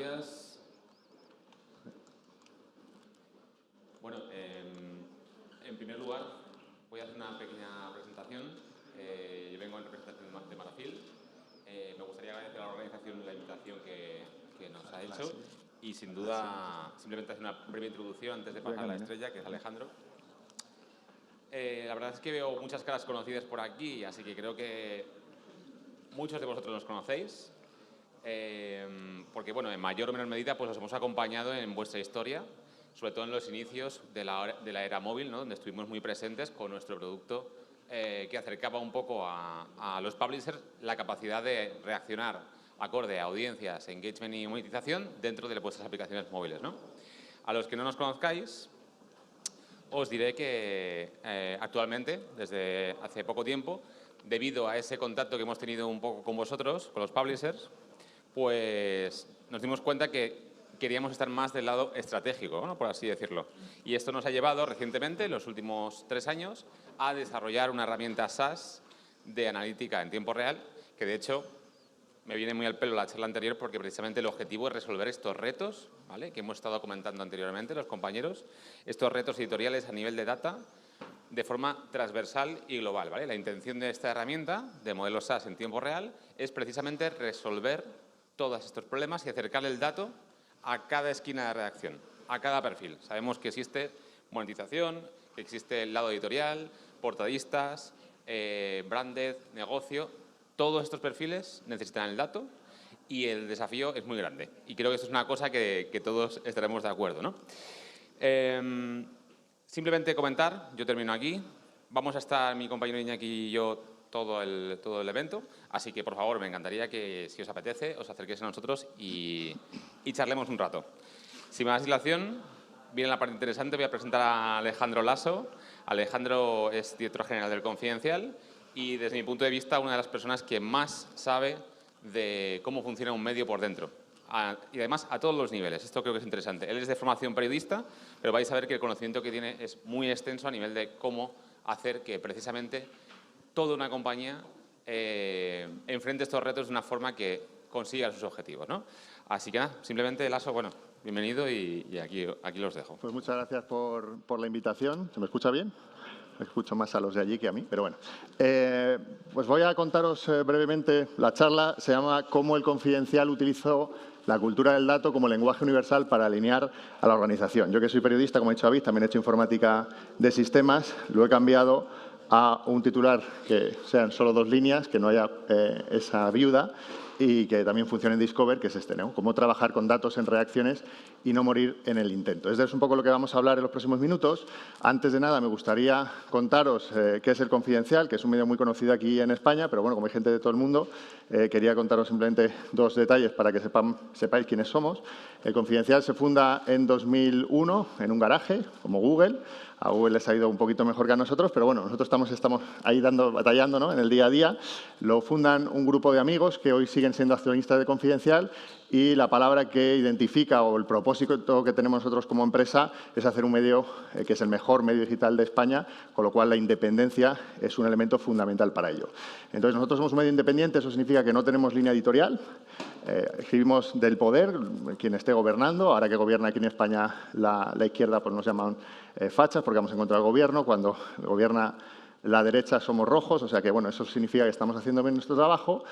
gracias. Bueno, en primer lugar, voy a hacer una pequeña presentación. Yo vengo en representación de Marafil. Me gustaría agradecer a la organización la invitación que nos ha hecho y, sin duda, simplemente hacer una breve introducción antes de pasar a la estrella, que es Alejandro. La verdad es que veo muchas caras conocidas por aquí, así que creo que muchos de vosotros nos conocéis. Porque, bueno, en mayor o menor medida pues os hemos acompañado en vuestra historia, sobre todo en los inicios de la era móvil, ¿no? Donde estuvimos muy presentes con nuestro producto que acercaba un poco a los publishers la capacidad de reaccionar acorde a audiencias, engagement y monetización dentro de vuestras aplicaciones móviles, ¿no? A los que no nos conozcáis, os diré que actualmente, desde hace poco tiempo, debido a ese contacto que hemos tenido un poco con vosotros, con los publishers, pues nos dimos cuenta que queríamos estar más del lado estratégico, ¿no? Por así decirlo. Y esto nos ha llevado recientemente, en los últimos 3 años, a desarrollar una herramienta SaaS de analítica en tiempo real, que de hecho me viene muy al pelo la charla anterior porque precisamente el objetivo es resolver estos retos, ¿vale?, que hemos estado comentando anteriormente los compañeros, estos retos editoriales a nivel de data de forma transversal y global, ¿vale? La intención de esta herramienta de modelo SaaS en tiempo real es precisamente resolver todos estos problemas y acercar el dato a cada esquina de redacción, a cada perfil. Sabemos que existe monetización, que existe el lado editorial, portadistas, branded, negocio. Todos estos perfiles necesitan el dato y el desafío es muy grande. Y creo que esto es una cosa que todos estaremos de acuerdo, ¿no? Simplemente comentar, yo termino aquí. Vamos a estar mi compañero Iñaki y yo todo el evento, así que, por favor, me encantaría que, si os apetece, os acerquéis a nosotros y charlemos un rato. Sin más dilación, viene la parte interesante. Voy a presentar a Alejandro Lasso. Alejandro es director general del Confidencial y, desde mi punto de vista, una de las personas que más sabe de cómo funciona un medio por dentro. Y además a todos los niveles. Esto creo que es interesante. Él es de formación periodista, pero vais a ver que el conocimiento que tiene es muy extenso a nivel de cómo hacer que precisamente toda una compañía enfrente estos retos de una forma que consiga sus objetivos, ¿no? Así que nada, simplemente, Lasso, bueno, bienvenido y aquí los dejo. Pues muchas gracias por la invitación. ¿Se me escucha bien? Escucho más a los de allí que a mí, pero bueno. Pues voy a contaros brevemente. La charla se llama «Cómo el Confidencial utilizó la cultura del dato como lenguaje universal para alinear a la organización». Yo, que soy periodista, como ha dicho David, también he hecho informática de sistemas, lo he cambiado a un titular que sean solo 2 líneas, que no haya esa viuda y que también funcione en Discover, que es este, ¿no? Cómo trabajar con datos en reacciones y no morir en el intento. Este es un poco lo que vamos a hablar en los próximos minutos. Antes de nada, me gustaría contaros qué es el Confidencial, que es un medio muy conocido aquí en España, pero bueno, como hay gente de todo el mundo, quería contaros simplemente 2 detalles para que sepáis quiénes somos. El Confidencial se funda en 2001 en un garaje, como Google. A Google les ha ido un poquito mejor que a nosotros, pero bueno, nosotros estamos ahí batallando, ¿no?, en el día a día. Lo fundan un grupo de amigos que hoy siguen siendo accionistas de Confidencial y la palabra que identifica o el propósito que tenemos nosotros como empresa es hacer un medio que es el mejor medio digital de España, con lo cual la independencia es un elemento fundamental para ello. Entonces, nosotros somos un medio independiente, eso significa que no tenemos línea editorial. Escribimos del poder, quien esté gobernando. Ahora que gobierna aquí en España la izquierda, pues nos llaman fachas porque vamos en contra del gobierno. Cuando gobierna la derecha somos rojos, o sea que, bueno, eso significa que estamos haciendo bien nuestro trabajo.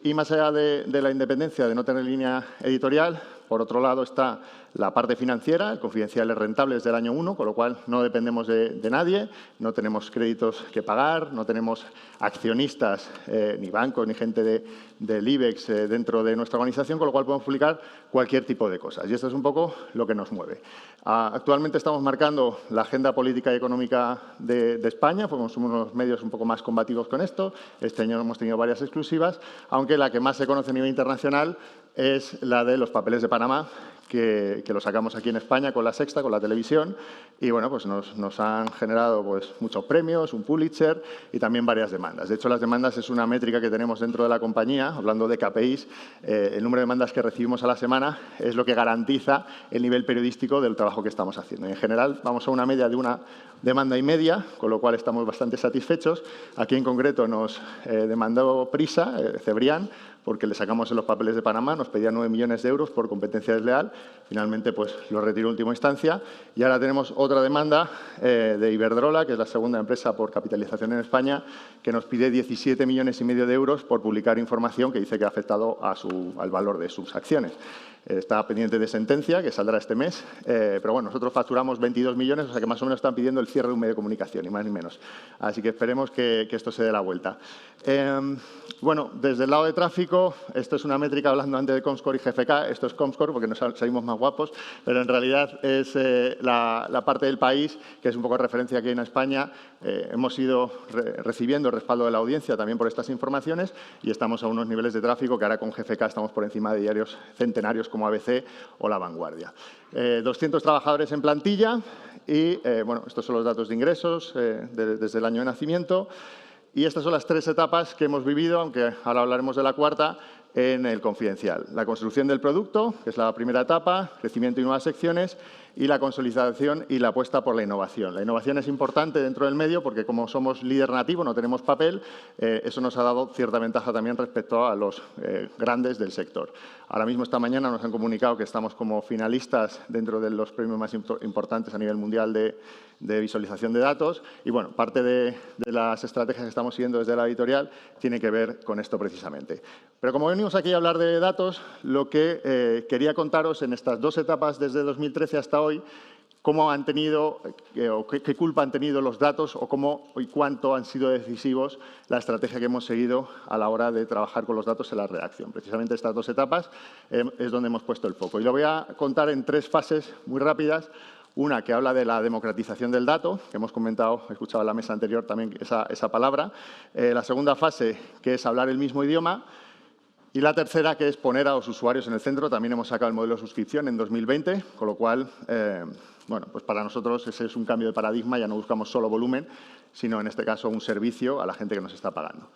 Y más allá de la independencia, de no tener línea editorial, por otro lado está la parte financiera. El Confidencial es rentable desde el año 1, con lo cual no dependemos de nadie, no tenemos créditos que pagar, no tenemos accionistas, ni bancos, ni gente del IBEX dentro de nuestra organización, con lo cual podemos publicar cualquier tipo de cosas. Y esto es un poco lo que nos mueve. Actualmente estamos marcando la agenda política y económica de España, porque somos unos medios un poco más combativos con esto. Este año hemos tenido varias exclusivas, aunque la que más se conoce a nivel internacional es la de los papeles de Panamá, que lo sacamos aquí en España con La Sexta, con la televisión, y bueno, pues nos han generado pues muchos premios, un Pulitzer y también varias demandas. De hecho, las demandas es una métrica que tenemos dentro de la compañía, hablando de KPIs. El número de demandas que recibimos a la semana es lo que garantiza el nivel periodístico del trabajo que estamos haciendo. En general, vamos a una media de una demanda y media, con lo cual estamos bastante satisfechos. Aquí en concreto nos demandó Prisa, Cebrián, porque le sacamos en los papeles de Panamá, nos pedía 9 millones de euros por competencia desleal, finalmente pues lo retiró en última instancia y ahora tenemos otra demanda de Iberdrola, que es la segunda empresa por capitalización en España, que nos pide 17,5 millones de euros por publicar información que dice que ha afectado al valor de sus acciones. Está pendiente de sentencia, que saldrá este mes, pero bueno, nosotros facturamos 22 millones, o sea que más o menos están pidiendo el cierre de un medio de comunicación, ni más ni menos. Así que esperemos que esto se dé la vuelta. Bueno, desde el lado de tráfico, esto es una métrica hablando antes de Comscore y GFK, esto es Comscore porque nos salimos más guapos, pero en realidad es la parte del país que es un poco referencia aquí en España. Hemos ido recibiendo el respaldo de la audiencia también por estas informaciones y estamos a unos niveles de tráfico que ahora con GFK estamos por encima de diarios centenarios como ABC o La Vanguardia. 200 trabajadores en plantilla y, bueno, estos son los datos de ingresos desde el año de nacimiento. Y estas son las 3 etapas que hemos vivido, aunque ahora hablaremos de la cuarta, en el confidencial. La construcción del producto, que es la primera etapa, crecimiento y nuevas secciones, y la consolidación y la apuesta por la innovación. La innovación es importante dentro del medio porque como somos líder nativo, no tenemos papel, eso nos ha dado cierta ventaja también respecto a los grandes del sector. Ahora mismo, esta mañana, nos han comunicado que estamos como finalistas dentro de los premios más importantes a nivel mundial de visualización de datos y, bueno, parte de las estrategias que estamos siguiendo desde la editorial tiene que ver con esto precisamente. Pero como venimos aquí a hablar de datos, lo que quería contaros en estas 2 etapas desde 2013 hasta hoy, cómo han tenido o qué culpa han tenido los datos o cómo y cuánto han sido decisivos la estrategia que hemos seguido a la hora de trabajar con los datos en la redacción. Precisamente estas 2 etapas es donde hemos puesto el foco. Y lo voy a contar en 3 fases muy rápidas. Una que habla de la democratización del dato, que hemos comentado, he escuchado en la mesa anterior también esa palabra. La segunda fase, que es hablar el mismo idioma. Y la tercera, que es poner a los usuarios en el centro. También hemos sacado el modelo de suscripción en 2020, con lo cual, bueno, pues para nosotros ese es un cambio de paradigma. Ya no buscamos solo volumen, sino en este caso un servicio a la gente que nos está pagando.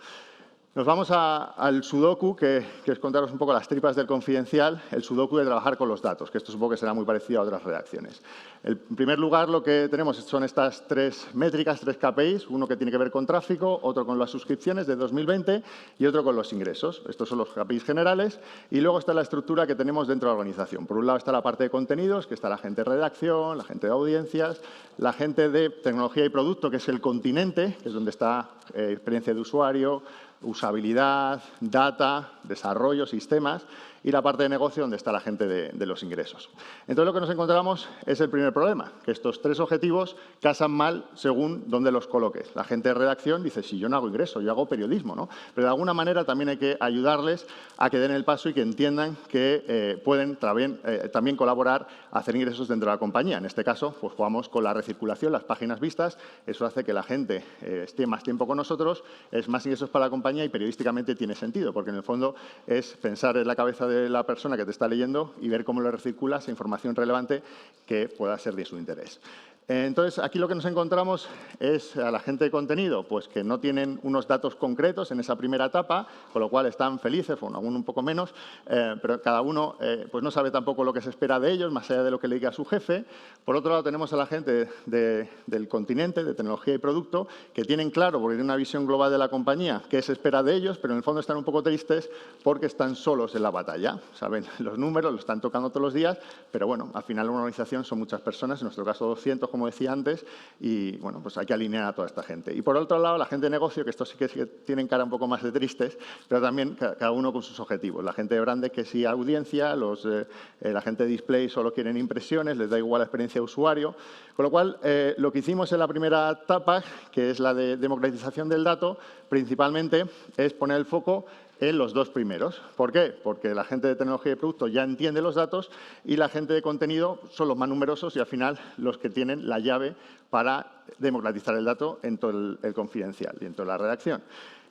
Nos vamos al sudoku, que es contaros un poco las tripas del confidencial, el sudoku de trabajar con los datos, que esto supongo que será muy parecido a otras redacciones. En primer lugar, lo que tenemos son estas 3 métricas, 3 KPIs, uno que tiene que ver con tráfico, otro con las suscripciones de 2020 y otro con los ingresos. Estos son los KPIs generales y luego está la estructura que tenemos dentro de la organización. Por un lado está la parte de contenidos, que está la gente de redacción, la gente de audiencias, la gente de tecnología y producto, que es el continente, que es donde está experiencia de usuario, usabilidad, data, desarrollo, sistemas y la parte de negocio donde está la gente de los ingresos. Entonces, lo que nos encontramos es el primer problema, que estos 3 objetivos casan mal según dónde los coloques. La gente de redacción dice, si yo no hago ingreso, yo hago periodismo, ¿no? Pero de alguna manera también hay que ayudarles a que den el paso y que entiendan que pueden también colaborar a hacer ingresos dentro de la compañía. En este caso, pues jugamos con la recirculación, las páginas vistas. Eso hace que la gente esté más tiempo con nosotros, es más ingresos para la compañía y periodísticamente tiene sentido, porque en el fondo es pensar en la cabeza de la persona que te está leyendo y ver cómo le recircula esa información relevante que pueda ser de su interés. Entonces, aquí lo que nos encontramos es a la gente de contenido, pues que no tienen unos datos concretos en esa primera etapa, con lo cual están felices, bueno, aún un poco menos, pero cada uno pues no sabe tampoco lo que se espera de ellos, más allá de lo que le diga a su jefe. Por otro lado, tenemos a la gente del continente, de tecnología y producto, que tienen claro, porque tienen una visión global de la compañía, qué se espera de ellos, pero en el fondo están un poco tristes porque están solos en la batalla. Saben los números, lo están tocando todos los días, pero bueno, al final una organización son muchas personas, en nuestro caso 200, como decía antes, y bueno, pues hay que alinear a toda esta gente. Y por otro lado, la gente de negocio, que estos sí que tienen cara un poco más de tristes, pero también cada uno con sus objetivos. La gente de branding que sí audiencia, la gente de display solo quieren impresiones, les da igual la experiencia de usuario. Con lo cual, lo que hicimos en la primera etapa, que es la de democratización del dato, principalmente es poner el foco en los 2 primeros. ¿Por qué? Porque la gente de tecnología y producto ya entiende los datos y la gente de contenido son los más numerosos y al final los que tienen la llave para democratizar el dato en todo el confidencial y en toda la redacción.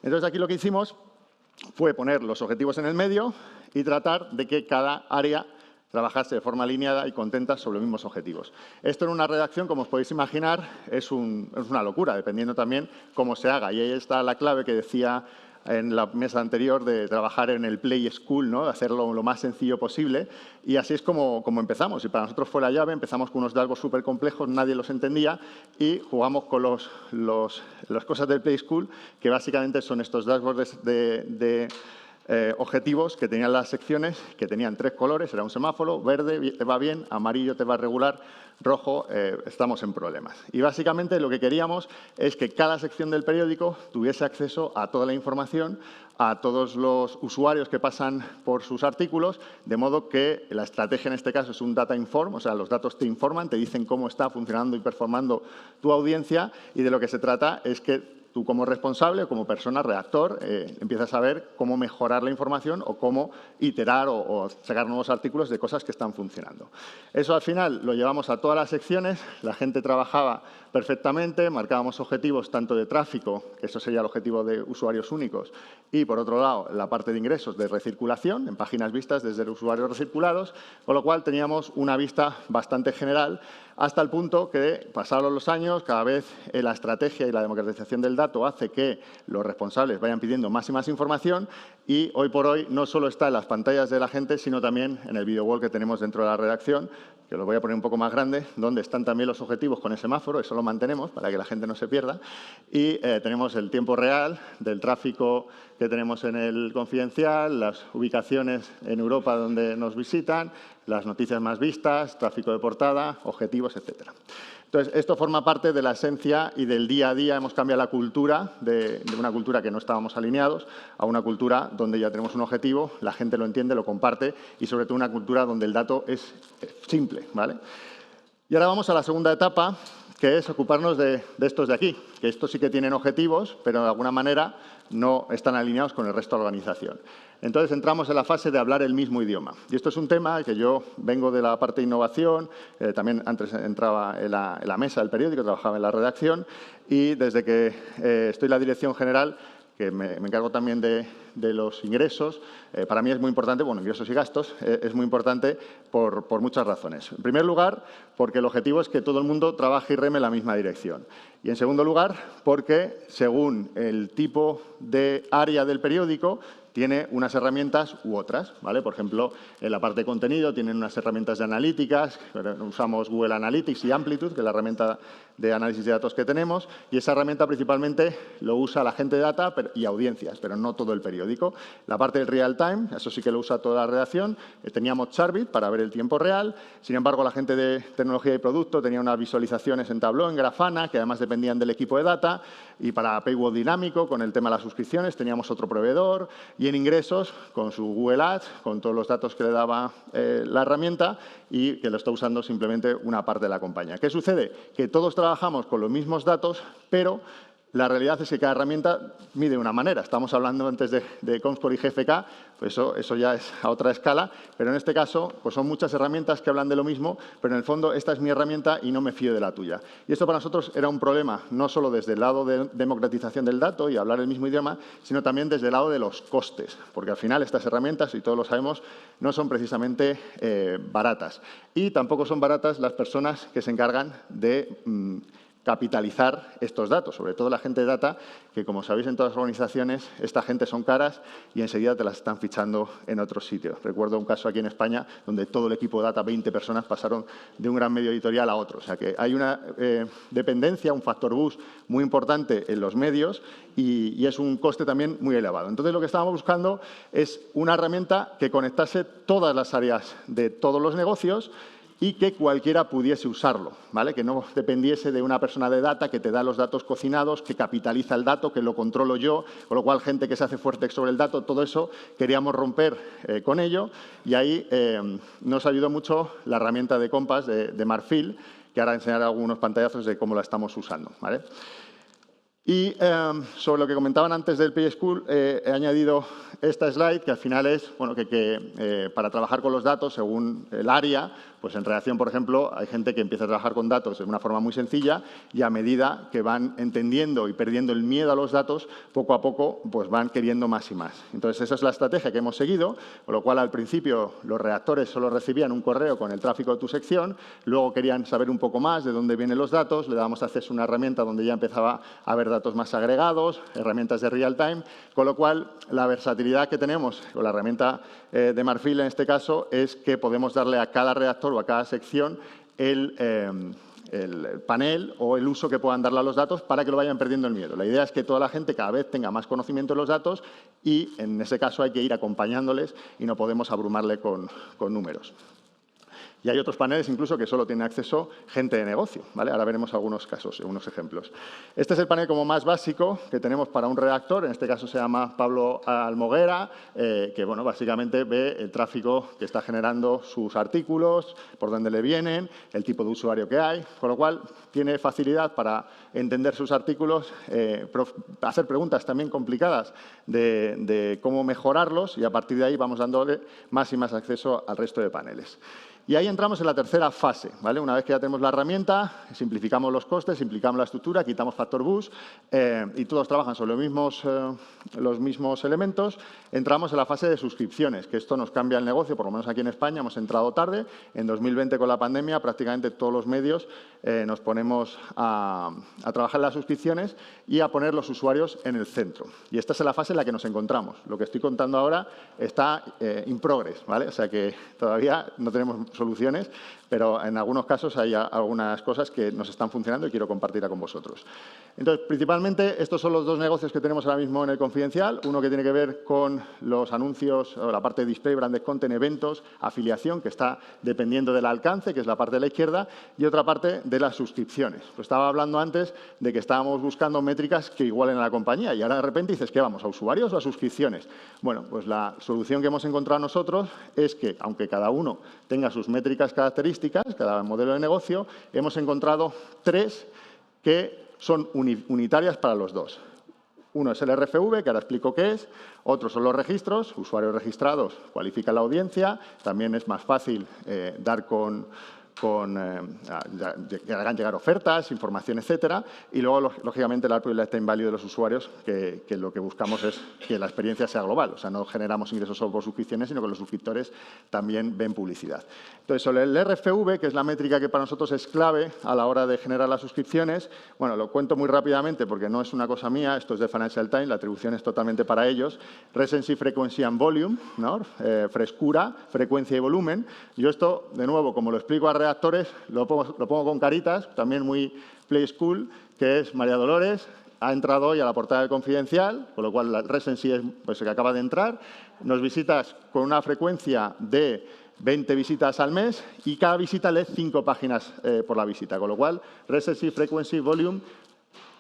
Entonces, aquí lo que hicimos fue poner los objetivos en el medio y tratar de que cada área trabajase de forma alineada y contenta sobre los mismos objetivos. Esto en una redacción, como os podéis imaginar, es una locura, dependiendo también cómo se haga. Y ahí está la clave que decía en la mesa anterior de trabajar en el Play School, ¿no? De hacerlo lo más sencillo posible. Y así es como empezamos. Y para nosotros fue la llave. Empezamos con unos dashboards súper complejos, nadie los entendía, y jugamos con las cosas del Play School, que básicamente son estos dashboards de objetivos que tenían las secciones, que tenían 3 colores, era un semáforo: verde te va bien, amarillo te va regular, rojo estamos en problemas. Y básicamente lo que queríamos es que cada sección del periódico tuviese acceso a toda la información, a todos los usuarios que pasan por sus artículos, de modo que la estrategia en este caso es un data inform, o sea, los datos te informan, te dicen cómo está funcionando y performando tu audiencia, y de lo que se trata es que tú como responsable o como persona redactor empiezas a ver cómo mejorar la información o cómo iterar o sacar nuevos artículos de cosas que están funcionando. Eso al final lo llevamos a todas las secciones, la gente trabajaba perfectamente, marcábamos objetivos tanto de tráfico, que eso sería el objetivo de usuarios únicos, y por otro lado la parte de ingresos de recirculación, en páginas vistas desde los usuarios recirculados, con lo cual teníamos una vista bastante general, hasta el punto que, pasados los años, cada vez la estrategia y la democratización del dato hace que los responsables vayan pidiendo más y más información, y hoy por hoy no solo está en las pantallas de la gente, sino también en el video wall que tenemos dentro de la redacción, que lo voy a poner un poco más grande, donde están también los objetivos con el semáforo, eso lo mantenemos para que la gente no se pierda, y tenemos el tiempo real del tráfico que tenemos en el Confidencial, las ubicaciones en Europa donde nos visitan, las noticias más vistas, tráfico de portada, objetivos, etcétera. Entonces, esto forma parte de la esencia y del día a día. Hemos cambiado la cultura de una cultura que no estábamos alineados a una cultura donde ya tenemos un objetivo, la gente lo entiende, lo comparte y, sobre todo, una cultura donde el dato es simple, ¿vale? Y ahora vamos a la segunda etapa, que es ocuparnos de estos de aquí, que estos sí que tienen objetivos, pero de alguna manera no están alineados con el resto de la organización. Entonces, entramos en la fase de hablar el mismo idioma. Y esto es un tema que yo vengo de la parte de innovación, también antes entraba en la mesa del periódico, trabajaba en la redacción, y desde que estoy en la dirección general, que me encargo también de los ingresos, para mí es muy importante, bueno, ingresos y gastos, es muy importante por muchas razones. En primer lugar, porque el objetivo es que todo el mundo trabaje y reme en la misma dirección. Y en segundo lugar, porque según el tipo de área del periódico, tiene unas herramientas u otras, ¿vale? Por ejemplo, en la parte de contenido tienen unas herramientas de analíticas, usamos Google Analytics y Amplitude, que es la herramienta de análisis de datos que tenemos, y esa herramienta principalmente lo usa la gente de data y audiencias, pero no todo el periódico. La parte del real time, eso sí que lo usa toda la redacción, teníamos Chartbit para ver el tiempo real, sin embargo, la gente de tecnología y producto tenía unas visualizaciones en Tableau, en Grafana, que además dependían del equipo de data, y para Paywall dinámico, con el tema de las suscripciones, teníamos otro proveedor, y en ingresos, con su Google Ads, con todos los datos que le daba la herramienta y que lo está usando simplemente una parte de la compañía. ¿Qué sucede? Que todos trabajamos con los mismos datos, pero la realidad es que cada herramienta mide de una manera. Estamos hablando antes de Comscore y GFK, pues eso ya es a otra escala, pero en este caso pues son muchas herramientas que hablan de lo mismo, pero en el fondo esta es mi herramienta y no me fío de la tuya. Y esto para nosotros era un problema, no solo desde el lado de democratización del dato y hablar el mismo idioma, sino también desde el lado de los costes, porque al final estas herramientas, y todos lo sabemos, no son precisamente baratas. Y tampoco son baratas las personas que se encargan de capitalizar estos datos, sobre todo la gente de data, que como sabéis en todas las organizaciones, esta gente son caras y enseguida te las están fichando en otros sitios. Recuerdo un caso aquí en España donde todo el equipo de data, 20 personas, pasaron de un gran medio editorial a otro. O sea que hay una dependencia, un factor bus muy importante en los medios y es un coste también muy elevado. Entonces lo que estábamos buscando es una herramienta que conectase todas las áreas de todos los negocios y que cualquiera pudiese usarlo, ¿vale? Que no dependiese de una persona de data que te da los datos cocinados, que capitaliza el dato, que lo controlo yo, con lo cual gente que se hace fuerte sobre el dato, todo eso queríamos romper con ello y ahí nos ayudó mucho la herramienta de Compass de Marfil, que ahora enseñaré algunos pantallazos de cómo la estamos usando, ¿vale? Y sobre lo que comentaban antes del PaySchool, he añadido esta slide, que al final es bueno, que para trabajar con los datos según el área, pues en redacción, por ejemplo, hay gente que empieza a trabajar con datos de una forma muy sencilla y a medida que van entendiendo y perdiendo el miedo a los datos, poco a poco pues van queriendo más y más. Entonces, esa es la estrategia que hemos seguido, con lo cual al principio los redactores solo recibían un correo con el tráfico de tu sección, luego querían saber un poco más de dónde vienen los datos, le dábamos acceso a una herramienta donde ya empezaba a haber datos más agregados, herramientas de real time, con lo cual la versatilidad que tenemos con la herramienta de Marfil en este caso es que podemos darle a cada redactor o a cada sección el el panel o el uso que puedan darle a los datos para que lo vayan perdiendo el miedo. La idea es que toda la gente cada vez tenga más conocimiento de los datos y, en ese caso, hay que ir acompañándoles y no podemos abrumarle con números. Y hay otros paneles incluso que solo tienen acceso gente de negocio, ¿vale? Ahora veremos algunos casos, algunos ejemplos. Este es el panel como más básico que tenemos para un redactor. En este caso se llama Pablo Almoguera, que bueno, básicamente ve el tráfico que está generando sus artículos, por dónde le vienen, el tipo de usuario que hay, con lo cual tiene facilidad para entender sus artículos, hacer preguntas también complicadas de cómo mejorarlos y a partir de ahí vamos dándole más y más acceso al resto de paneles. Y ahí entramos en la tercera fase, ¿vale? Una vez que ya tenemos la herramienta, simplificamos los costes, simplificamos la estructura, quitamos factor bus y todos trabajan sobre los mismos elementos, entramos en la fase de suscripciones, que esto nos cambia el negocio, por lo menos aquí en España hemos entrado tarde. En 2020 con la pandemia prácticamente todos los medios nos ponemos a trabajar en las suscripciones y a poner los usuarios en el centro. Y esta es la fase en la que nos encontramos. Lo que estoy contando ahora está in progress, ¿vale? O sea que todavía no tenemos soluciones, pero en algunos casos hay algunas cosas que nos están funcionando y quiero compartirla con vosotros. Entonces, principalmente, estos son los dos negocios que tenemos ahora mismo en el Confidencial. Uno que tiene que ver con los anuncios, o la parte de display, branded content, eventos, afiliación, que está dependiendo del alcance, que es la parte de la izquierda, y otra parte de las suscripciones. Pues estaba hablando antes de que estábamos buscando métricas que igualen a la compañía y ahora de repente dices, ¿qué vamos? ¿A usuarios o a suscripciones? Bueno, pues la solución que hemos encontrado nosotros es que, aunque cada uno tenga sus métricas características, cada modelo de negocio, hemos encontrado 3 que son unitarias para los dos. Uno es el RFV, que ahora explico qué es. Otros son los registros. Usuarios registrados cualifican la audiencia. También es más fácil dar que hagan llegar ofertas, información, etcétera. Y luego, lógicamente, el ARPU y el lifetime value de los usuarios, que lo que buscamos es que la experiencia sea global. O sea, no generamos ingresos solo por suscripciones, sino que los suscriptores también ven publicidad. Entonces, sobre el RFV, que es la métrica que para nosotros es clave a la hora de generar las suscripciones, bueno, lo cuento muy rápidamente porque no es una cosa mía, esto es de Financial Times, la atribución es totalmente para ellos. Recency, Frequency and Volume, ¿no? Frescura, frecuencia y volumen. Yo esto, de nuevo, como lo explico a redactores, lo pongo con caritas, también muy play school, que es María Dolores, ha entrado hoy a la portada del Confidencial, con lo cual la recency es pues, que acaba de entrar, nos visitas con una frecuencia de 20 visitas al mes y cada visita lee 5 páginas por la visita, con lo cual recency, frequency, volume,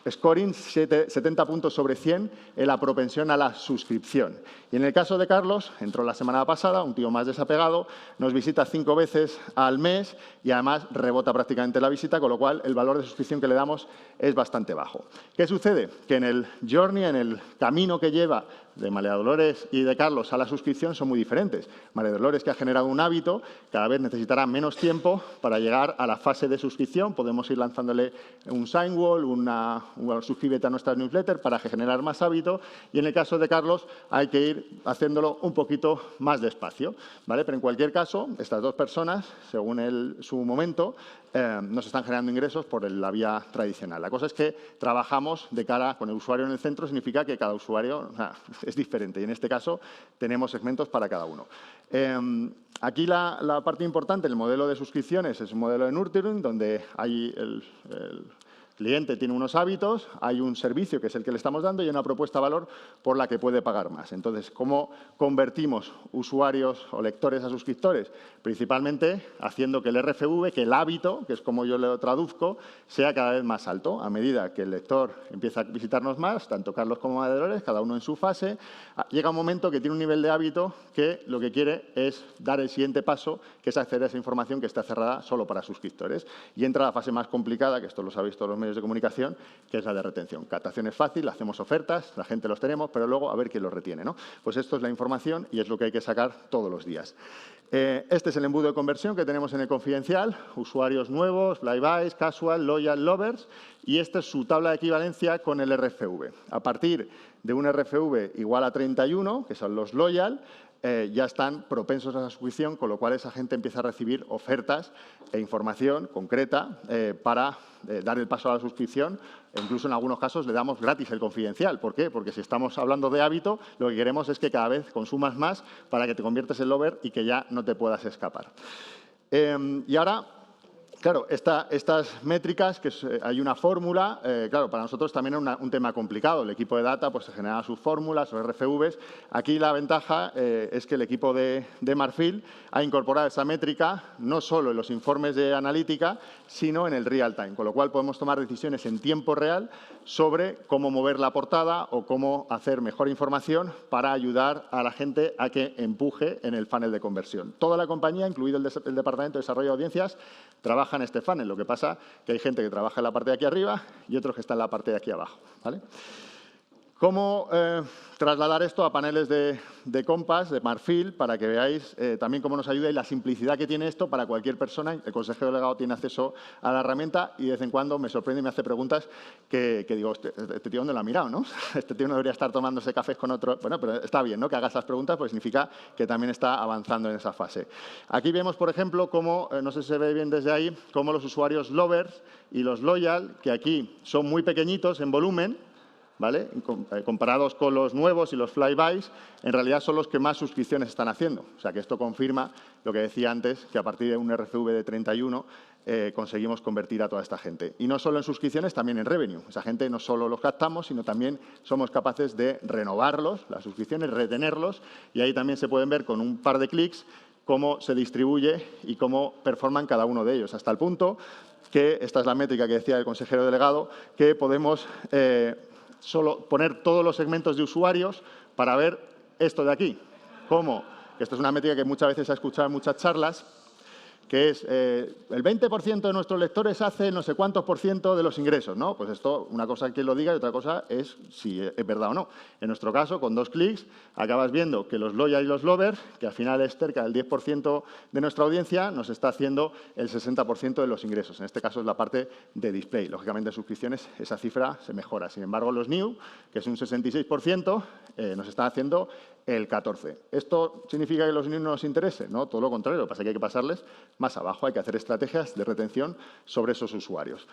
scoring 70 puntos sobre 100 en la propensión a la suscripción. Y en el caso de Carlos, entró la semana pasada, un tío más desapegado, nos visita 5 veces al mes y además rebota prácticamente la visita, con lo cual el valor de suscripción que le damos es bastante bajo. ¿Qué sucede? Que en el journey, en el camino que lleva de María Dolores y de Carlos a la suscripción son muy diferentes. María Dolores, que ha generado un hábito, cada vez necesitará menos tiempo para llegar a la fase de suscripción. Podemos ir lanzándole un signwall, suscríbete a nuestra newsletter para generar más hábito. Y en el caso de Carlos hay que ir haciéndolo un poquito más despacio, ¿vale? Pero en cualquier caso, estas dos personas, según su momento, nos están generando ingresos por la vía tradicional. La cosa es que trabajamos de cara con el usuario en el centro, significa que cada usuario es diferente y en este caso tenemos segmentos para cada uno. Aquí la parte importante, el modelo de suscripciones, es un modelo de nurturing donde hay el cliente tiene unos hábitos, hay un servicio que es el que le estamos dando y una propuesta de valor por la que puede pagar más. Entonces, ¿cómo convertimos usuarios o lectores a suscriptores? Principalmente haciendo que el RFV, que el hábito, que es como yo lo traduzco, sea cada vez más alto. A medida que el lector empieza a visitarnos más, tanto Carlos como María Dolores, cada uno en su fase, llega un momento que tiene un nivel de hábito que lo que quiere es dar el siguiente paso, que es acceder a esa información que está cerrada solo para suscriptores. Y entra la fase más complicada, que esto lo sabéis todos los medios de comunicación, que es la de retención. Captación es fácil, hacemos ofertas, la gente los tenemos, pero luego a ver quién los retiene, ¿no? Pues esto es la información y es lo que hay que sacar todos los días. Este es el embudo de conversión que tenemos en el Confidencial, usuarios nuevos, flybys, casual, loyal, lovers, y esta es su tabla de equivalencia con el RFV. A partir de un RFV igual a 31, que son los loyal, ya están propensos a la suscripción, con lo cual esa gente empieza a recibir ofertas e información concreta para dar el paso a la suscripción. E incluso en algunos casos le damos gratis el Confidencial. ¿Por qué? Porque si estamos hablando de hábito, lo que queremos es que cada vez consumas más para que te conviertas en lover y que ya no te puedas escapar. Y ahora, Claro, estas métricas, hay una fórmula, claro, para nosotros también es un tema complicado. El equipo de data pues, se genera sus fórmulas o RFVs. Aquí la ventaja es que el equipo de Marfil ha incorporado esa métrica no solo en los informes de analítica, sino en el real time, con lo cual podemos tomar decisiones en tiempo real sobre cómo mover la portada o cómo hacer mejor información para ayudar a la gente a que empuje en el funnel de conversión. Toda la compañía, incluido el Departamento de Desarrollo de Audiencias, trabaja en este funnel. Lo que pasa es que hay gente que trabaja en la parte de aquí arriba y otros que están en la parte de aquí abajo, ¿vale? ¿Cómo trasladar esto a paneles de Compass, de Marfil, para que veáis también cómo nos ayuda y la simplicidad que tiene esto para cualquier persona? El consejero delegado tiene acceso a la herramienta y de vez en cuando me sorprende y me hace preguntas que digo, este tío ¿dónde lo ha mirado, no? Este tío no debería estar tomándose cafés con otro. Bueno, pero está bien, ¿no?, que haga esas preguntas, pues significa que también está avanzando en esa fase. Aquí vemos, por ejemplo, cómo, no sé si se ve bien desde ahí, cómo los usuarios lovers y los loyal, que aquí son muy pequeñitos en volumen, ¿vale?, comparados con los nuevos y los flybys, en realidad son los que más suscripciones están haciendo. O sea, que esto confirma lo que decía antes, que a partir de un RCV de 31 conseguimos convertir a toda esta gente. Y no solo en suscripciones, también en revenue. Esa gente no solo los captamos, sino también somos capaces de renovarlos, las suscripciones, retenerlos, y ahí también se pueden ver con un par de clics cómo se distribuye y cómo performan cada uno de ellos, hasta el punto que, esta es la métrica que decía el consejero delegado, que podemos solo poner todos los segmentos de usuarios para ver esto de aquí. ¿Cómo? Esto es una métrica que muchas veces se ha escuchado en muchas charlas, que es el 20% de nuestros lectores hace no sé cuántos % de los ingresos, ¿no? Pues esto, una cosa es que lo diga y otra cosa es si es verdad o no. En nuestro caso, con 2 clics, acabas viendo que los loyal y los lovers, que al final es cerca del 10% de nuestra audiencia, nos está haciendo el 60% de los ingresos. En este caso es la parte de display. Lógicamente, en suscripciones esa cifra se mejora. Sin embargo, los new, que es un 66%, nos están haciendo el 14%. ¿Esto significa que los new no nos interese? No, todo lo contrario. Lo que pasa es que hay que pasarles más abajo. Hay que hacer estrategias de retención sobre esos usuarios.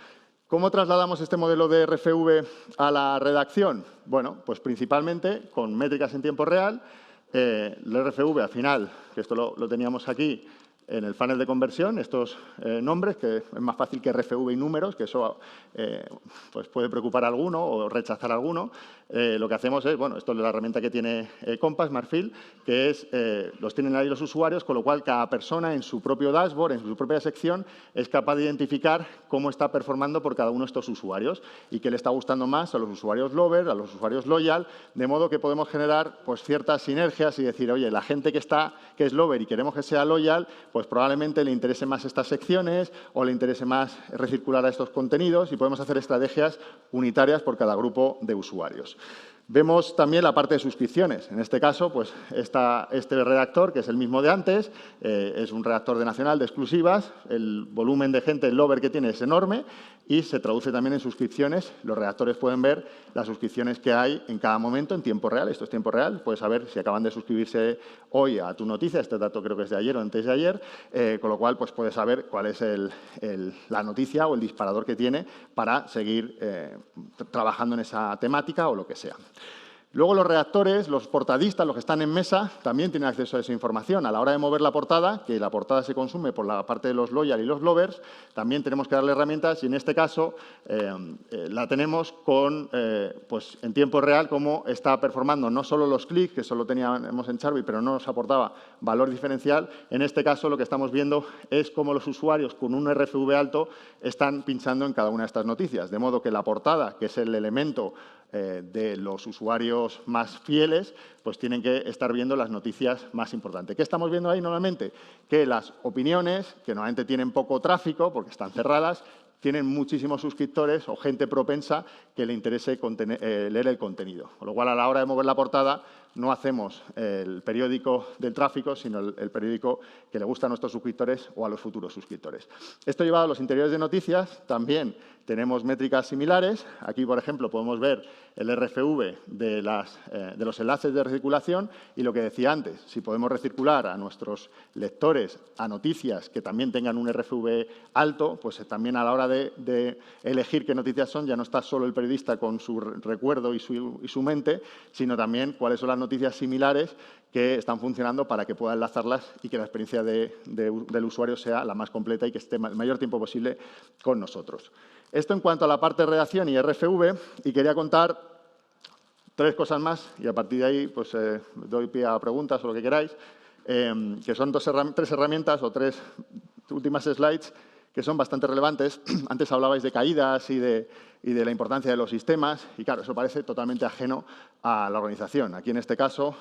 ¿Cómo trasladamos este modelo de RFV a la redacción? Bueno, pues principalmente con métricas en tiempo real. El RFV, al final, que esto lo teníamos aquí, en el funnel de conversión, estos nombres, que es más fácil que RFV y números, que eso pues puede preocupar a alguno o rechazar a alguno. Lo que hacemos es, bueno, esto es la herramienta que tiene Compass, Marfil, que es, los tienen ahí los usuarios, con lo cual cada persona en su propio dashboard, en su propia sección, es capaz de identificar cómo está performando por cada uno de estos usuarios y qué le está gustando más a los usuarios lover, a los usuarios loyal, de modo que podemos generar pues, ciertas sinergias y decir, oye, la gente que es lover y queremos que sea loyal, pues probablemente le interese más estas secciones o le interese más recircular a estos contenidos y podemos hacer estrategias unitarias por cada grupo de usuarios. Vemos también la parte de suscripciones. En este caso, pues está este redactor, que es el mismo de antes, es un redactor de nacional de exclusivas, el volumen de gente, el lover que tiene es enorme y se traduce también en suscripciones. Los redactores pueden ver las suscripciones que hay en cada momento en tiempo real. Esto es tiempo real. Puedes saber si acaban de suscribirse hoy a tu noticia. Este dato creo que es de ayer o antes de ayer, con lo cual pues puedes saber cuál es la noticia o el disparador que tiene para seguir trabajando en esa temática o lo que sea. Luego los redactores, los portadistas, los que están en mesa, también tienen acceso a esa información. A la hora de mover la portada, que la portada se consume por la parte de los loyal y los lovers, también tenemos que darle herramientas y en este caso la tenemos con, pues en tiempo real, cómo está performando no solo los clics, que solo teníamos en Chartbeat, pero no nos aportaba valor diferencial. En este caso lo que estamos viendo es cómo los usuarios con un RFV alto están pinchando en cada una de estas noticias. De modo que la portada, que es el elemento de los usuarios más fieles, pues tienen que estar viendo las noticias más importantes. ¿Qué estamos viendo ahí normalmente? Que las opiniones, que normalmente tienen poco tráfico porque están cerradas, tienen muchísimos suscriptores o gente propensa que le interese leer el contenido. Con lo cual, a la hora de mover la portada, no hacemos el periódico del tráfico, sino el periódico que le gusta a nuestros suscriptores o a los futuros suscriptores. Esto llevado a los interiores de noticias, también tenemos métricas similares. Aquí, por ejemplo, podemos ver el RFV de los enlaces de recirculación y lo que decía antes, si podemos recircular a nuestros lectores a noticias que también tengan un RFV alto, pues también a la hora de elegir qué noticias son, ya no está solo el periodista con su recuerdo y su mente, sino también cuáles son las noticias similares que están funcionando para que pueda enlazarlas y que la experiencia del usuario sea la más completa y que esté el mayor tiempo posible con nosotros. Esto en cuanto a la parte de redacción y RFV, y quería contar 3 cosas más y a partir de ahí pues, doy pie a preguntas o lo que queráis, que son 3 herramientas o 3 últimas slides que son bastante relevantes. Antes hablabais de caídas y de la importancia de los sistemas y, claro, eso parece totalmente ajeno a la organización. Aquí, en este caso,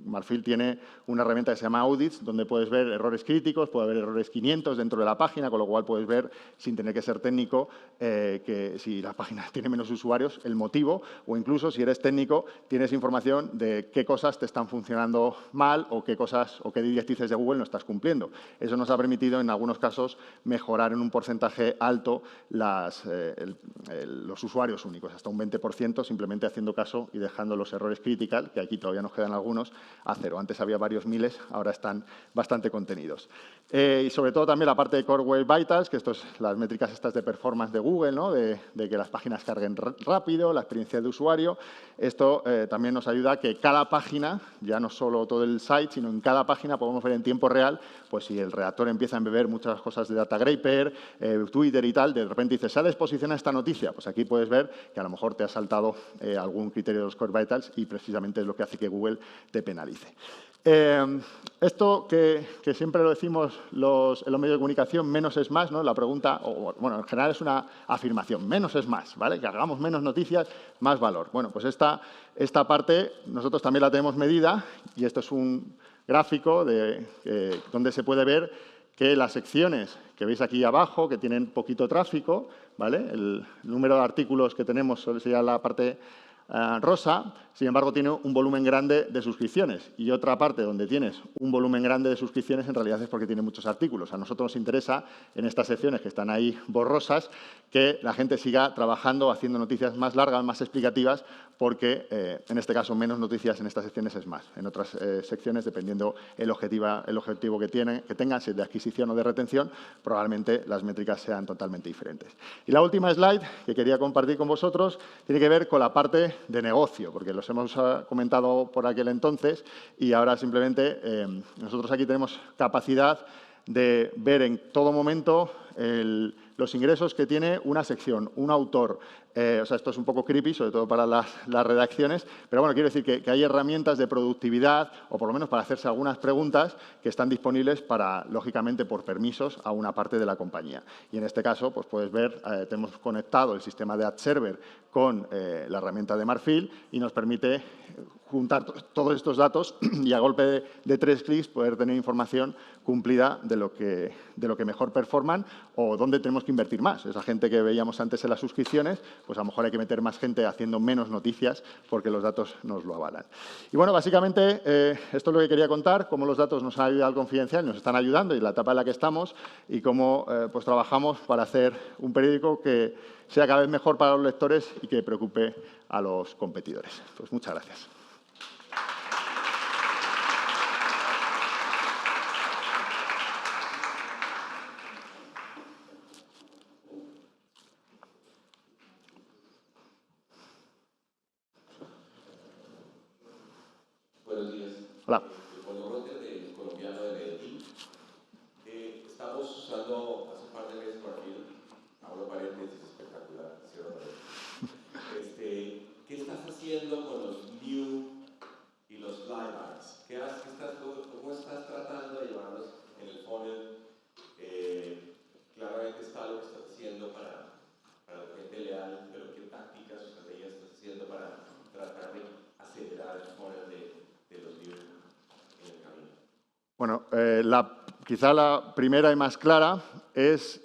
Marfil tiene una herramienta que se llama Audits, donde puedes ver errores críticos, puede haber errores 500 dentro de la página, con lo cual puedes ver, sin tener que ser técnico, que si la página tiene menos usuarios, el motivo, o incluso, si eres técnico, tienes información de qué cosas te están funcionando mal o qué cosas o qué directrices de Google no estás cumpliendo. Eso nos ha permitido, en algunos casos, mejorar en un porcentaje alto los usuarios únicos, hasta un 20%, simplemente haciendo caso y dejando los errores critical, que aquí todavía nos quedan algunos, a 0. Antes había varios miles, ahora están bastante contenidos. Y sobre todo también la parte de Core Web Vitals, que esto es las métricas estas de performance de Google, ¿no? de que las páginas carguen rápido, la experiencia de usuario. Esto también nos ayuda a que cada página, ya no solo todo el site, sino en cada página podemos ver en tiempo real, pues si el redactor empieza a embeber muchas cosas de Datagraper, Twitter y tal, de repente dice, ¿se posiciona esta noticia? Pues aquí puedes ver que a lo mejor te ha saltado algún criterio de los Core Vitals y precisamente es lo que hace que Google te penalice. Esto que siempre lo decimos en los medios de comunicación, menos es más, ¿no? La pregunta, bueno, en general es una afirmación, menos es más, ¿vale? Que hagamos menos noticias, más valor. Bueno, pues esta parte nosotros también la tenemos medida y esto es un gráfico donde se puede ver que las secciones que veis aquí abajo, que tienen poquito tráfico, ¿vale? El número de artículos que tenemos sería la parte rosa, sin embargo, tiene un volumen grande de suscripciones. Y otra parte donde tienes un volumen grande de suscripciones, en realidad es porque tiene muchos artículos. A nosotros nos interesa, en estas secciones que están ahí borrosas, que la gente siga trabajando, haciendo noticias más largas, más explicativas, porque, en este caso, menos noticias en estas secciones es más. En otras secciones, dependiendo el objetivo que tengan, si es de adquisición o de retención, probablemente las métricas sean totalmente diferentes. Y la última slide que quería compartir con vosotros tiene que ver con la parte de negocio, porque los hemos comentado por aquel entonces y ahora simplemente nosotros aquí tenemos capacidad de ver en todo momento los ingresos que tiene una sección, un autor. O sea, esto es un poco creepy, sobre todo para las redacciones, pero bueno, quiero decir que hay herramientas de productividad, o por lo menos para hacerse algunas preguntas, que están disponibles para, lógicamente, por permisos a una parte de la compañía. Y en este caso, pues puedes ver, tenemos conectado el sistema de Ad Server con la herramienta de Marfil y nos permite juntar todos estos datos y a golpe de 3 clics poder tener información cumplida de lo que mejor performan o dónde tenemos que invertir más. Esa gente que veíamos antes en las suscripciones, pues a lo mejor hay que meter más gente haciendo menos noticias porque los datos nos lo avalan. Y bueno, básicamente esto es lo que quería contar, cómo los datos nos han ayudado al Confidencial, nos están ayudando y la etapa en la que estamos y cómo pues trabajamos para hacer un periódico que sea cada vez mejor para los lectores y que preocupe a los competidores. Pues muchas gracias. Buenos días. Hola. Bueno, Roger, del colombiano de Medellín. Estamos usando hace un par de meses Marfil, abro paréntesis, espectacular, cierro paréntesis. ¿Qué estás haciendo con los new y los flybacks? ¿Cómo estás tratando de llevarlos en el funnel? Claramente está lo que estás haciendo para la gente leal, pero ¿qué tácticas o estrategias estás haciendo para tratar de acelerar el funnel de los new en el camino? Bueno, quizá la primera y más clara es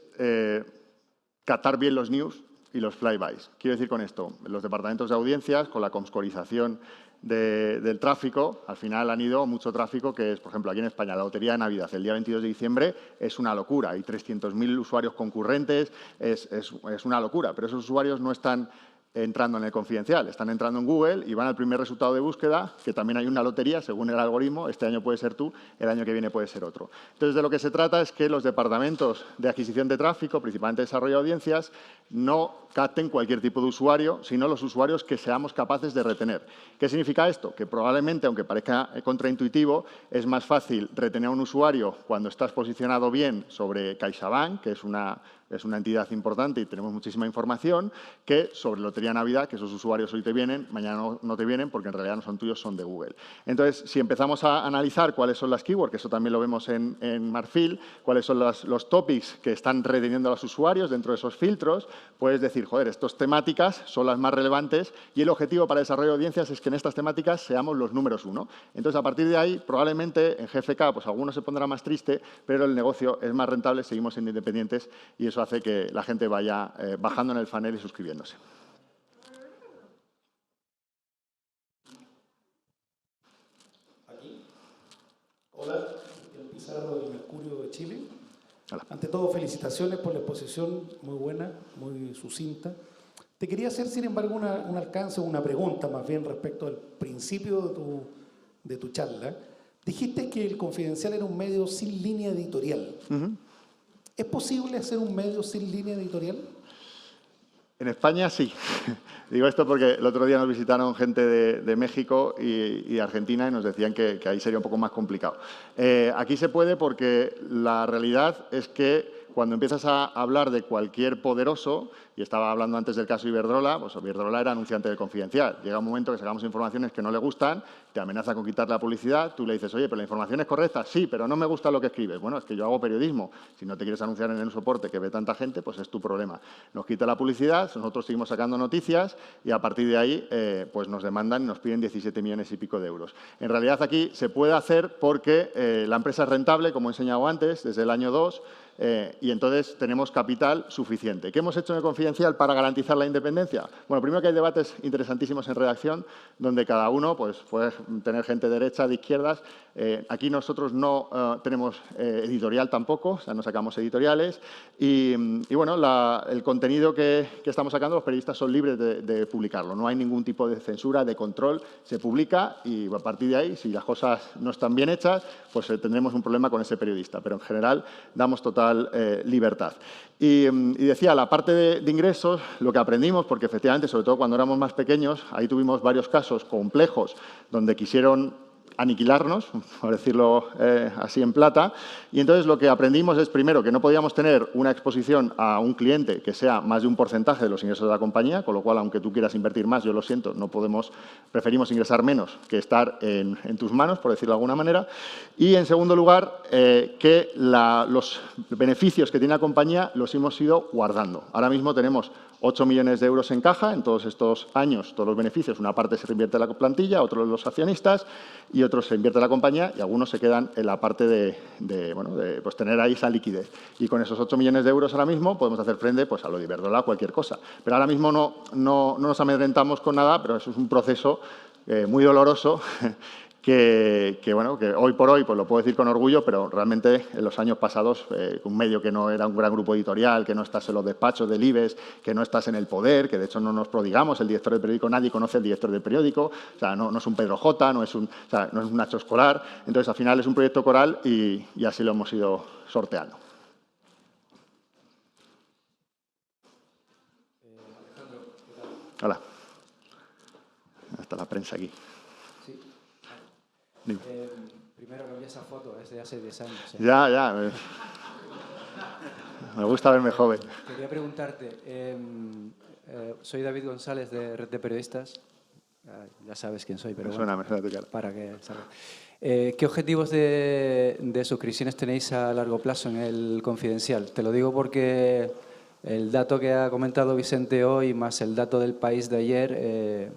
catar bien los news y los flybys. Quiero decir con esto, los departamentos de audiencias, con la comscorización del tráfico, al final han ido mucho tráfico que es, por ejemplo, aquí en España, la Lotería de Navidad, el día 22 de diciembre, es una locura. Hay 300.000 usuarios concurrentes, es una locura, pero esos usuarios no están entrando en el Confidencial, están entrando en Google y van al primer resultado de búsqueda, que también hay una lotería según el algoritmo, este año puede ser tú, el año que viene puede ser otro. Entonces, de lo que se trata es que los departamentos de adquisición de tráfico, principalmente desarrollo de audiencias, no capten cualquier tipo de usuario, sino los usuarios que seamos capaces de retener. ¿Qué significa esto? Que probablemente, aunque parezca contraintuitivo, es más fácil retener a un usuario cuando estás posicionado bien sobre CaixaBank, que es una entidad importante y tenemos muchísima información, que sobre Lotería Navidad, que esos usuarios hoy te vienen, mañana no te vienen porque en realidad no son tuyos, son de Google. Entonces, si empezamos a analizar cuáles son las keywords, que eso también lo vemos en Marfil, cuáles son los topics que están reteniendo a los usuarios dentro de esos filtros, puedes decir, joder, estas temáticas son las más relevantes y el objetivo para el desarrollo de audiencias es que en estas temáticas seamos los números 1. Entonces, a partir de ahí, probablemente en GFK, pues alguno se pondrá más triste, pero el negocio es más rentable, seguimos siendo independientes y eso hace que la gente vaya bajando en el funnel y suscribiéndose. Aquí. Hola, Miguel Pizarro del Mercurio de Chile. Hola. Ante todo, felicitaciones por la exposición, muy buena, muy sucinta. Te quería hacer, sin embargo, un alcance, una pregunta más bien respecto al principio de tu charla. Dijiste que El Confidencial era un medio sin línea editorial. ¿Es posible hacer un medio sin línea editorial? En España sí. Digo esto porque el otro día nos visitaron gente de México y Argentina y nos decían que ahí sería un poco más complicado. Aquí se puede porque la realidad es que cuando empiezas a hablar de cualquier poderoso, y estaba hablando antes del caso Iberdrola, pues Iberdrola era anunciante del Confidencial. Llega un momento que sacamos informaciones que no le gustan, te amenaza con quitar la publicidad, tú le dices, oye, pero la información es correcta, sí, pero no me gusta lo que escribes. Bueno, es que yo hago periodismo, si no te quieres anunciar en el soporte que ve tanta gente, pues es tu problema. Nos quita la publicidad, nosotros seguimos sacando noticias y a partir de ahí pues nos demandan y nos piden 17 millones y pico de euros. En realidad aquí se puede hacer porque la empresa es rentable, como he enseñado antes, desde el año 2, y entonces tenemos capital suficiente. ¿Qué hemos hecho en el Confidencial para garantizar la independencia? Bueno, primero que hay debates interesantísimos en redacción donde cada uno pues, puede tener gente de derecha, de izquierdas. Aquí nosotros no tenemos editorial tampoco, o sea, no sacamos editoriales. Y bueno, el contenido que estamos sacando, los periodistas son libres de publicarlo. No hay ningún tipo de censura, de control. Se publica y a partir de ahí, si las cosas no están bien hechas, pues tendremos un problema con ese periodista. Pero en general damos total libertad. Y decía, la parte de ingresos, lo que aprendimos, porque efectivamente, sobre todo cuando éramos más pequeños, ahí tuvimos varios casos complejos donde quisieron aniquilarnos, por decirlo así en plata, y entonces lo que aprendimos es, primero, que no podíamos tener una exposición a un cliente que sea más de un porcentaje de los ingresos de la compañía, con lo cual, aunque tú quieras invertir más, yo lo siento, no podemos, preferimos ingresar menos que estar en tus manos, por decirlo de alguna manera, y en segundo lugar, que los beneficios que tiene la compañía los hemos ido guardando. Ahora mismo tenemos 8 millones de euros en caja en todos estos años, todos los beneficios. Una parte se reinvierte en la plantilla, otros los accionistas y otros se invierte en la compañía y algunos se quedan en la parte de pues tener ahí esa liquidez. Y con esos 8 millones de euros ahora mismo podemos hacer frente pues, a lo de Iberdrola, cualquier cosa. Pero ahora mismo no nos amedrentamos con nada, pero eso es un proceso muy doloroso que hoy por hoy pues lo puedo decir con orgullo, pero realmente en los años pasados, un medio que no era un gran grupo editorial, que no estás en los despachos del IBEX, que no estás en el poder, que de hecho no nos prodigamos, el director del periódico, nadie conoce al director del periódico, o sea, no es un Pedro J, no es un Nacho Escolar, entonces al final es un proyecto coral y así lo hemos ido sorteando. Hola. Hasta la prensa aquí. Primero cambié esa foto, es de hace 10 años. Ya. Me gusta verme joven. Quería preguntarte, soy David González de Red de Periodistas. Ya sabes quién soy, pero me suena tu cara. Para que salga. ¿Qué objetivos de suscripciones tenéis a largo plazo en el Confidencial? Te lo digo porque el dato que ha comentado Vicente hoy, más el dato del País de ayer,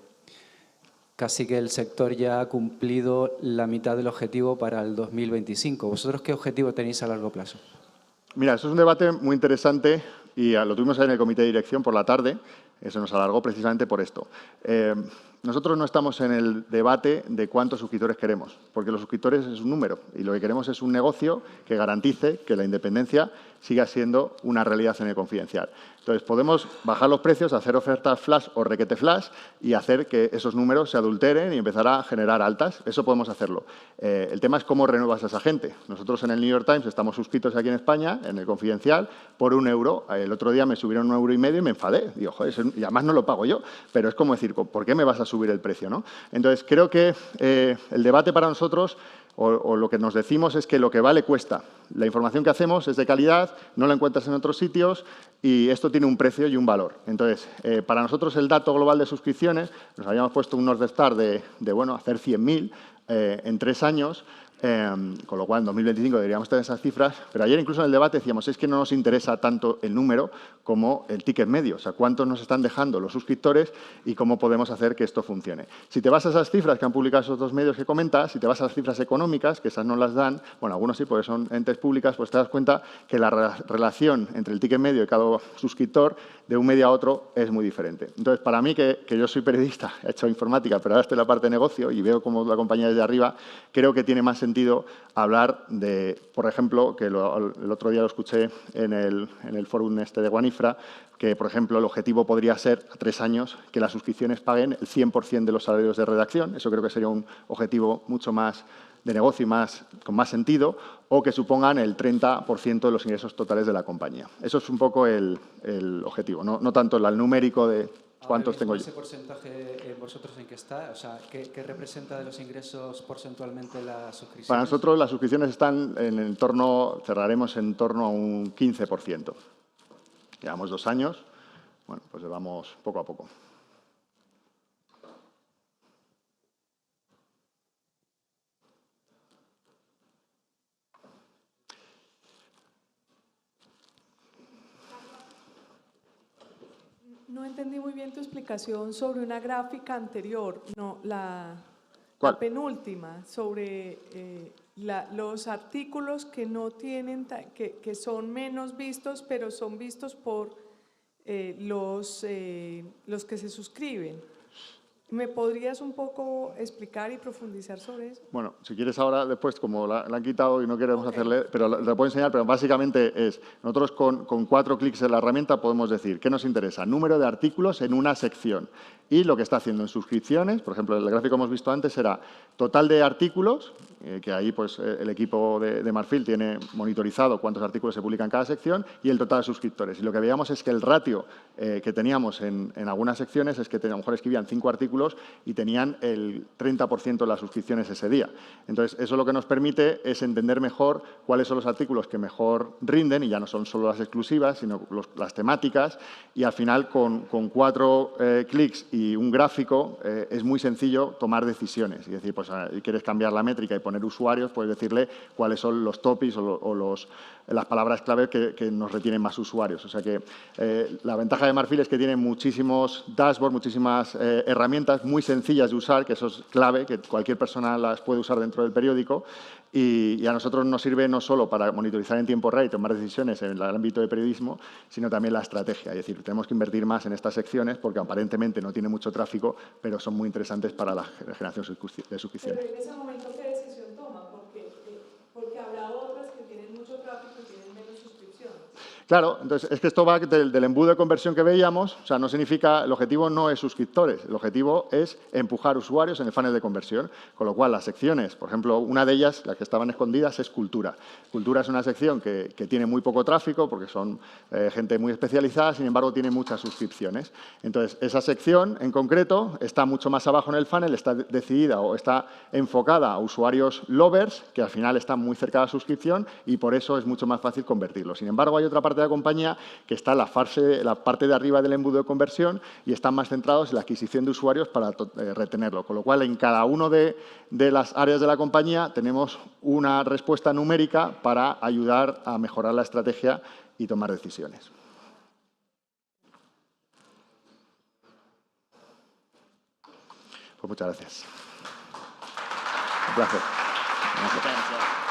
casi que el sector ya ha cumplido la mitad del objetivo para el 2025. ¿Vosotros qué objetivo tenéis a largo plazo? Mira, eso es un debate muy interesante y lo tuvimos ahí en el comité de dirección por la tarde. Se nos alargó precisamente por esto. Nosotros no estamos en el debate de cuántos suscriptores queremos, porque los suscriptores es un número y lo que queremos es un negocio que garantice que la independencia siga siendo una realidad en el confidencial. Entonces, podemos bajar los precios, hacer ofertas flash o requete flash y hacer que esos números se adulteren y empezar a generar altas. Eso podemos hacerlo. El tema es cómo renuevas a esa gente. Nosotros en el New York Times estamos suscritos aquí en España, en el confidencial, por €1. El otro día me subieron €1,50 y me enfadé. Digo, joder, y además no lo pago yo. Pero es como decir, ¿por qué me vas a subir el precio, ¿no? Entonces, creo que el debate para nosotros, o lo que nos decimos, es que lo que vale cuesta. La información que hacemos es de calidad, no la encuentras en otros sitios y esto tiene un precio y un valor. Entonces, para nosotros el dato global de suscripciones, nos habíamos puesto un North Star de bueno, hacer 100.000 en 3 años, con lo cual en 2025 deberíamos tener esas cifras, pero ayer incluso en el debate decíamos es que no nos interesa tanto el número como el ticket medio, o sea, cuántos nos están dejando los suscriptores y cómo podemos hacer que esto funcione. Si te vas a esas cifras que han publicado esos dos medios que comentas, si te vas a las cifras económicas, que esas no las dan, bueno, algunos sí porque son entes públicas, pues te das cuenta que la relación entre el ticket medio de cada suscriptor de un medio a otro es muy diferente. Entonces, para mí, que yo soy periodista, he hecho informática, pero ahora estoy en la parte de negocio y veo cómo la compañía desde arriba, creo que tiene más sentido hablar de, por ejemplo, que el otro día lo escuché en el fórum de Guanifra, que, por ejemplo, el objetivo podría ser, a 3 años, que las suscripciones paguen el 100% de los salarios de redacción. Eso creo que sería un objetivo mucho más de negocio y con más sentido, o que supongan el 30% de los ingresos totales de la compañía. Eso es un poco el objetivo, no tanto el numérico de cuántos tengo yo. ¿Ese porcentaje vosotros en qué está? O sea, ¿qué representa de los ingresos porcentualmente las suscripciones? Para nosotros las suscripciones están en torno, cerraremos en torno a un 15%. Llevamos 2 años, bueno, pues llevamos poco a poco. No entendí muy bien tu explicación sobre una gráfica anterior, no, la penúltima, sobre los artículos que no tienen, que son menos vistos, pero son vistos por los que se suscriben. ¿Me podrías un poco explicar y profundizar sobre eso? Bueno, si quieres ahora, después, como la han quitado y no queremos hacerle, pero la puedo enseñar, pero básicamente es, nosotros con 4 clics en la herramienta podemos decir qué nos interesa, número de artículos en una sección y lo que está haciendo en suscripciones, por ejemplo, el gráfico que hemos visto antes era total de artículos, que ahí pues el equipo de Marfil tiene monitorizado cuántos artículos se publican en cada sección y el total de suscriptores. Y lo que veíamos es que el ratio que teníamos en algunas secciones es que a lo mejor escribían 5 artículos y tenían el 30% de las suscripciones ese día. Entonces, eso lo que nos permite es entender mejor cuáles son los artículos que mejor rinden, y ya no son solo las exclusivas, sino las temáticas, y al final con 4 clics y un gráfico es muy sencillo tomar decisiones. Es decir, pues quieres cambiar la métrica y poner usuarios, puedes decirle cuáles son los topics o las palabras clave que nos retienen más usuarios. O sea que la ventaja de Marfil es que tiene muchísimos dashboards, muchísimas herramientas muy sencillas de usar, que eso es clave, que cualquier persona las puede usar dentro del periódico, y a nosotros nos sirve no solo para monitorizar en tiempo real y tomar decisiones en el ámbito de periodismo, sino también la estrategia. Es decir, tenemos que invertir más en estas secciones porque aparentemente no tiene mucho tráfico, pero son muy interesantes para la generación de suscripciones. Pero en ese momento, ¿qué decisión toma? Porque habrá otras que tienen mucho tráfico y tienen menos suscripciones. Claro, entonces es que esto va del embudo de conversión que veíamos, o sea, no significa, el objetivo no es suscriptores, el objetivo es empujar usuarios en el funnel de conversión, con lo cual las secciones, por ejemplo, una de ellas, las que estaban escondidas, es Cultura. Cultura es una sección que tiene muy poco tráfico porque son gente muy especializada, sin embargo, tiene muchas suscripciones. Entonces, esa sección en concreto está mucho más abajo en el funnel, está decidida o está enfocada a usuarios lovers, que al final están muy cerca de la suscripción y por eso es mucho más fácil convertirlos. Sin embargo, hay otra parte de la compañía que está en la parte de arriba del embudo de conversión y están más centrados en la adquisición de usuarios para retenerlo. Con lo cual, en cada una de las áreas de la compañía tenemos una respuesta numérica para ayudar a mejorar la estrategia y tomar decisiones. Pues muchas gracias. Un placer. Muchas gracias.